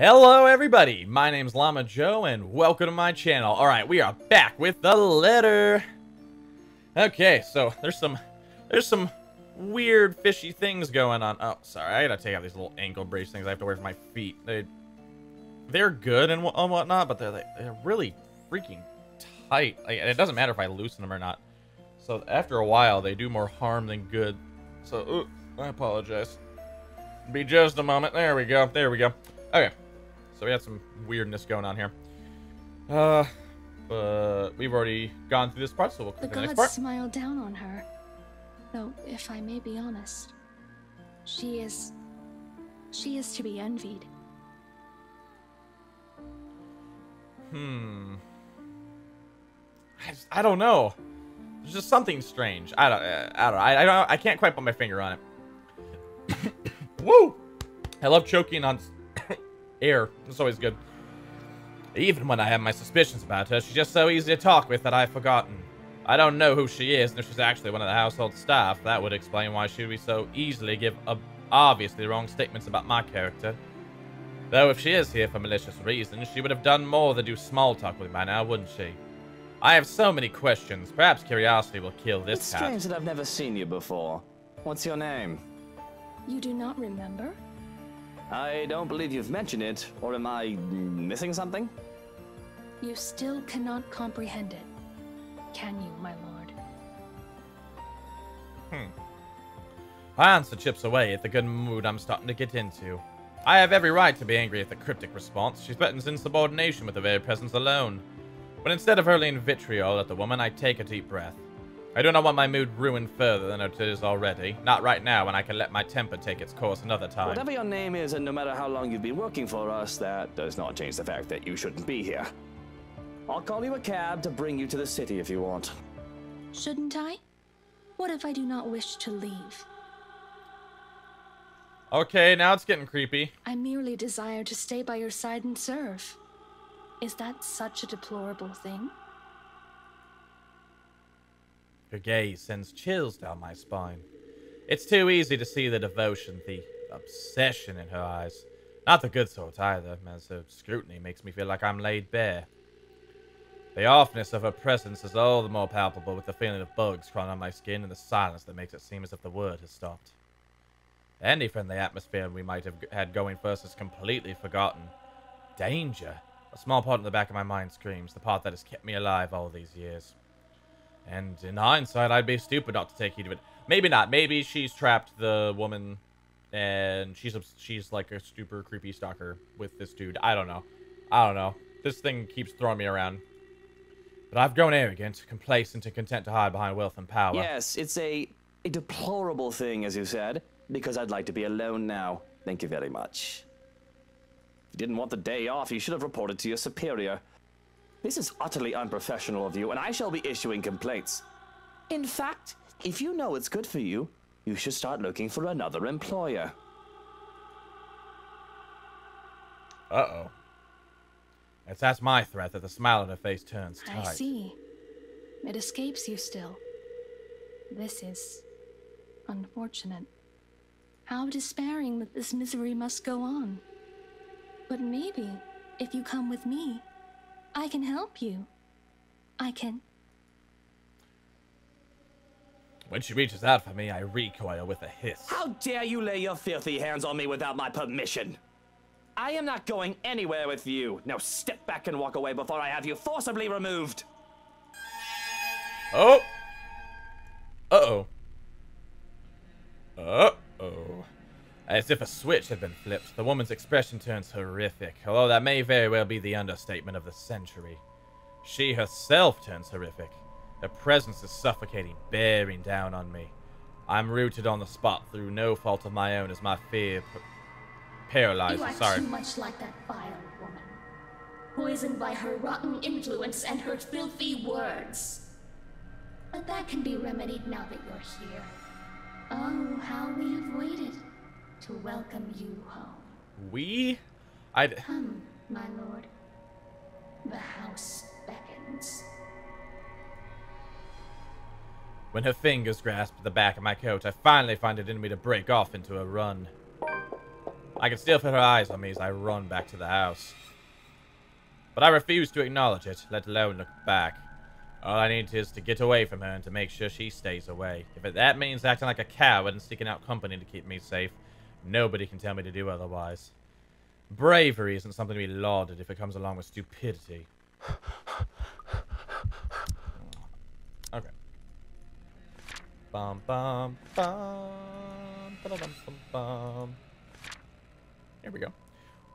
Hello everybody, my name's Llama Joe and welcome to my channel. Alright, we are back with the letter. Okay, so there's some weird fishy things going on. Oh, sorry, I gotta take out these little ankle brace things I have to wear for my feet. They're good and whatnot, but they're really freaking tight. Like, and it doesn't matter if I loosen them or not. So after a while, they do more harm than good. So, I apologize. Be just a moment. There we go. There we go. Okay. So we had some weirdness going on here. But we've already gone through this part, so we'll click the next part. The gods smile down on her. Though, if I may be honest, she is to be envied. I don't know. There's just something strange. I don't know. I can't quite put my finger on it. Woo! I love choking on air. It's always good. Even when I have my suspicions about her, she's just so easy to talk with that I've forgotten. I don't know who she is, and if she's actually one of the household staff, that would explain why she would so easily give obviously wrong statements about my character. Though if she is here for malicious reasons, she would have done more than do small talk with me by now, wouldn't she? I have so many questions. Perhaps curiosity will kill this It's cat. strange that I've never seen you before. What's your name? You do not remember? I don't believe you've mentioned it, or am I missing something? You still cannot comprehend it, can you, my lord? My answer chips away at the good mood I'm starting to get into. I have every right to be angry at the cryptic response. She threatens insubordination with the very presence alone. But instead of hurling vitriol at the woman, I take a deep breath. I do not want my mood ruined further than it is already. Not right now, when I can let my temper take its course another time. Whatever your name is, and no matter how long you've been working for us, that does not change the fact that you shouldn't be here. I'll call you a cab to bring you to the city if you want. Shouldn't I? What if I do not wish to leave? Okay, now it's getting creepy. I merely desire to stay by your side and serve. Is that such a deplorable thing? Her gaze sends chills down my spine. It's too easy to see the devotion, the obsession in her eyes. Not the good sort either, as her scrutiny makes me feel like I'm laid bare. The offness of her presence is all the more palpable with the feeling of bugs crawling on my skin and the silence that makes it seem as if the word has stopped. Any friendly atmosphere we might have had going for us is completely forgotten. Danger. A small part in the back of my mind screams, the part that has kept me alive all these years. And in hindsight, I'd be stupid not to take heed of it. Maybe not. Maybe she's trapped the woman, and she's like a super creepy stalker with this dude. I don't know. I don't know. This thing keeps throwing me around. But I've grown arrogant, complacent, and content to hide behind wealth and power. Yes, it's a deplorable thing, as you said, because I'd like to be alone now. Thank you very much. If you didn't want the day off, you should have reported to your superior. This is utterly unprofessional of you, and I shall be issuing complaints. In fact, if you know it's good for you, you should start looking for another employer. Uh-oh. That's my threat that the smile on her face turns tight. I see. It escapes you still. This is unfortunate. How despairing that this misery must go on. But maybe, if you come with me, I can help you. I can. When she reaches out for me, I recoil with a hiss. How dare you lay your filthy hands on me without my permission? I am not going anywhere with you. Now step back and walk away before I have you forcibly removed. Oh! Uh-oh. Uh-oh. As if a switch had been flipped, the woman's expression turns horrific, although that may very well be the understatement of the century. She herself turns horrific. Her presence is suffocating, bearing down on me. I'm rooted on the spot through no fault of my own as my fear paralyzes. You are too much like that vile woman, poisoned by her rotten influence and her filthy words. But that can be remedied now that you're here. Oh, how we have waited to welcome you home. Come, my lord. The house beckons. When her fingers grasp the back of my coat, I finally find it in me to break off into a run. I can still feel her eyes on me as I run back to the house. But I refuse to acknowledge it, let alone look back. All I need is to get away from her and to make sure she stays away. If that means acting like a coward and seeking out company to keep me safe, nobody can tell me to do otherwise. Bravery isn't something to be lauded if it comes along with stupidity. Okay. Bum bum bum. Ba-da-bum, bum, bum. Here we go.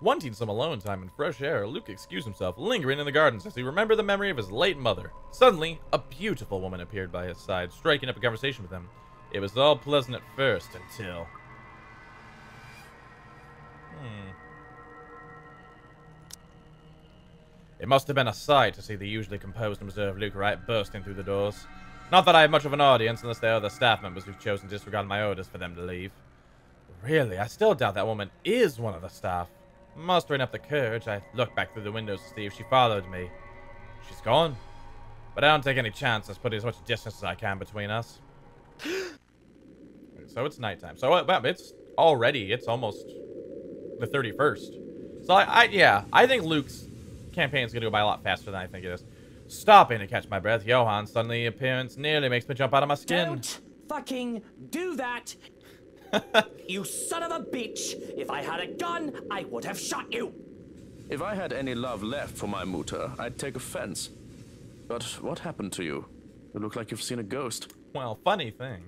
Wanting some alone time and fresh air, Luke excused himself, lingering in the gardens as he remembered the memory of his late mother. Suddenly, a beautiful woman appeared by his side, striking up a conversation with him. It was all pleasant at first, until... It must have been a sight to see the usually composed and reserved Luke Wright bursting through the doors. Not that I have much of an audience, unless they are the staff members who've chosen to disregard my orders for them to leave. Really, I still doubt that woman is one of the staff. Mustering up the courage, I looked back through the windows to see if she followed me. She's gone. But I don't take any chances, putting as much distance as I can between us. So it's nighttime. So it's almost the 31st. So I think Luke's campaign's gonna go by a lot faster than I think it is. Stopping to catch my breath, Johan's suddenly appearance nearly makes me jump out of my skin. Don't fucking do that! You son of a bitch! If I had a gun, I would have shot you! If I had any love left for my mutter, I'd take offense. But what happened to you? You look like you've seen a ghost. Well, funny thing.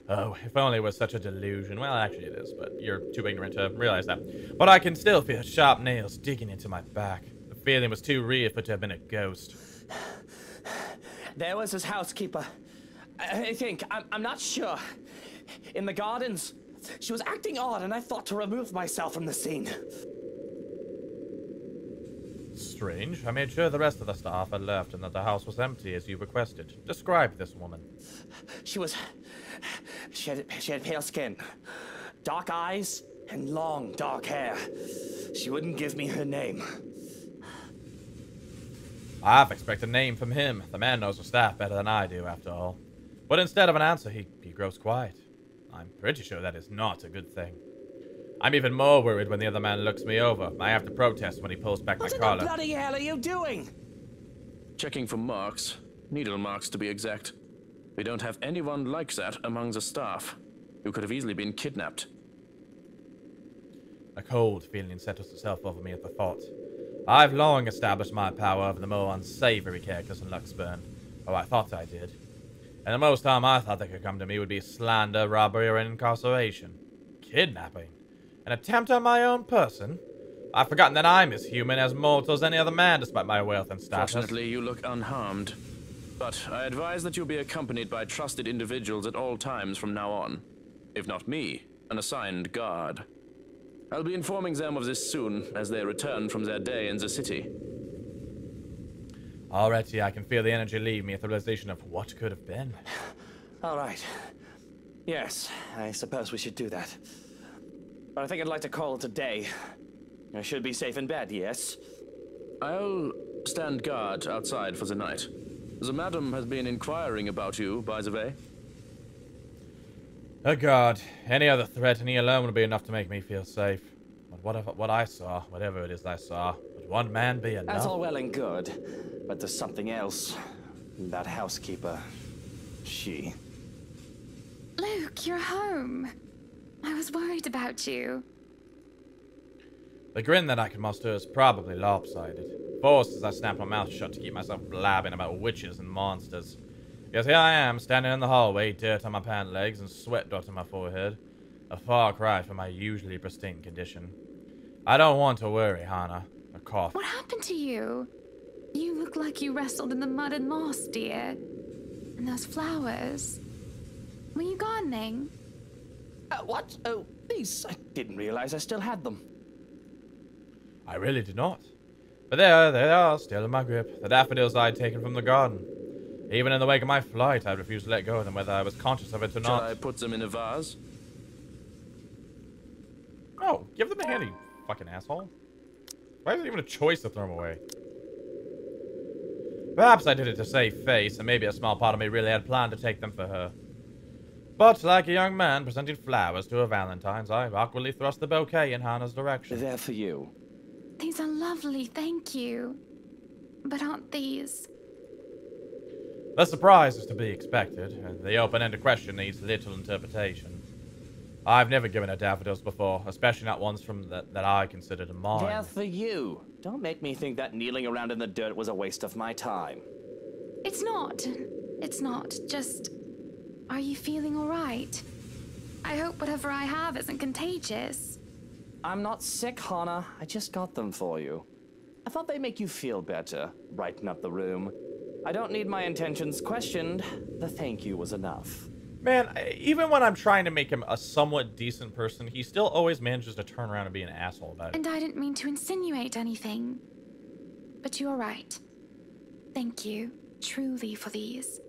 Oh, if only it was such a delusion. Well, actually it is, but you're too ignorant to realize that. But I can still feel sharp nails digging into my back. The feeling was too real for it to have been a ghost. There was his housekeeper. I think, I'm not sure. In the gardens. She was acting odd, and I thought to remove myself from the scene. Strange. I made sure the rest of the staff had left and that the house was empty as you requested. Describe this woman. She had pale skin, dark eyes, and long dark hair. She wouldn't give me her name. I half expect a name from him. The man knows the staff better than I do, after all. But instead of an answer, he grows quiet. I'm pretty sure that is not a good thing. I'm even more worried when the other man looks me over. I have to protest when he pulls back my collar. What the bloody hell are you doing? Checking for marks. Needle marks, to be exact. We don't have anyone like that among the staff. You could have easily been kidnapped. A cold feeling settles itself over me at the thought. I've long established my power over the more unsavory characters in Luxburn. Or I thought I did. And the most harm I thought that could come to me would be slander, robbery, or incarceration. Kidnapping? An attempt on my own person? I've forgotten that I'm as human as mortal as any other man, despite my wealth and status. Fortunately, you look unharmed. But I advise that you be accompanied by trusted individuals at all times from now on. If not me, an assigned guard. I'll be informing them of this soon, as they return from their day in the city. Already, I can feel the energy leave me at the realization of what could have been. All right. Yes, I suppose we should do that. But I think I'd like to call it a day. I should be safe in bed, yes? I'll stand guard outside for the night. The madam has been inquiring about you, by the way. Oh God, any other threat and he alone would be enough to make me feel safe. But what I saw, whatever it is I saw, would one man be enough? That's all well and good, but there's something else. That housekeeper, she... Luke, you're home. I was worried about you. The grin that I can muster is probably lopsided. Forced as I snap my mouth shut to keep myself blabbing about witches and monsters. Because here I am, standing in the hallway, dirt on my pant legs and sweat dotting my forehead. A far cry from my usually pristine condition. I don't want to worry, Hannah. A cough. What happened to you? You look like you wrestled in the mud and moss, dear. And those flowers. Were you gardening? What? Oh, these. I didn't realize I still had them. I really did not. But there they are, still in my grip. The daffodils I had taken from the garden. Even in the wake of my flight, I refused to let go of them, whether I was conscious of it or not. Shall I put them in a vase? Oh, give them a hand, you fucking asshole. Why is it even a choice to throw them away? Perhaps I did it to save face, and maybe a small part of me really had planned to take them for her. But like a young man presenting flowers to a Valentine's, I awkwardly thrust the bouquet in Hannah's direction. They're for you. These are lovely, thank you. But aren't these? The surprise is to be expected, and the open-ended question needs little interpretation. I've never given her daffodils before, especially not ones from that I considered mine. They're for you. Don't make me think that kneeling around in the dirt was a waste of my time. It's not. It's not. Just... Are you feeling alright? I hope whatever I have isn't contagious. I'm not sick, Hannah. I just got them for you. I thought they'd make you feel better, brighten up the room. I don't need my intentions questioned. The thank you was enough. Man, even when I'm trying to make him a somewhat decent person, he still always manages to turn around and be an asshole about it. And I didn't mean to insinuate anything. But you're right. Thank you, truly, for these.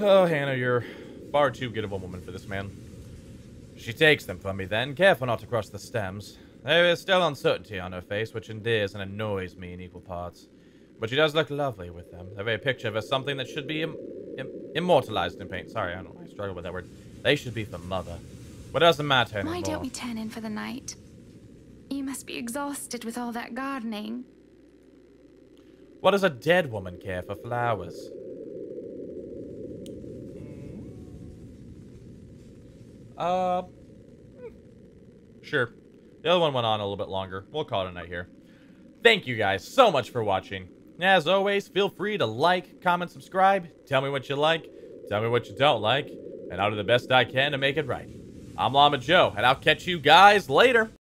Oh, Hannah, you're far too good of a woman for this man. She takes them from me then, careful not to crush the stems. There is still uncertainty on her face, which endears and annoys me in equal parts. But she does look lovely with them. The very picture of her something that should be immortalized in paint. Sorry, I struggle with that word. They should be for mother. But it doesn't matter anymore. Why don't we turn in for the night? You must be exhausted with all that gardening. What does a dead woman care for flowers? Sure. The other one went on a little bit longer. We'll call it a night here. Thank you guys so much for watching. As always, feel free to like, comment, subscribe. Tell me what you like. Tell me what you don't like. And I'll do the best I can to make it right. I'm Llama Joe, and I'll catch you guys later.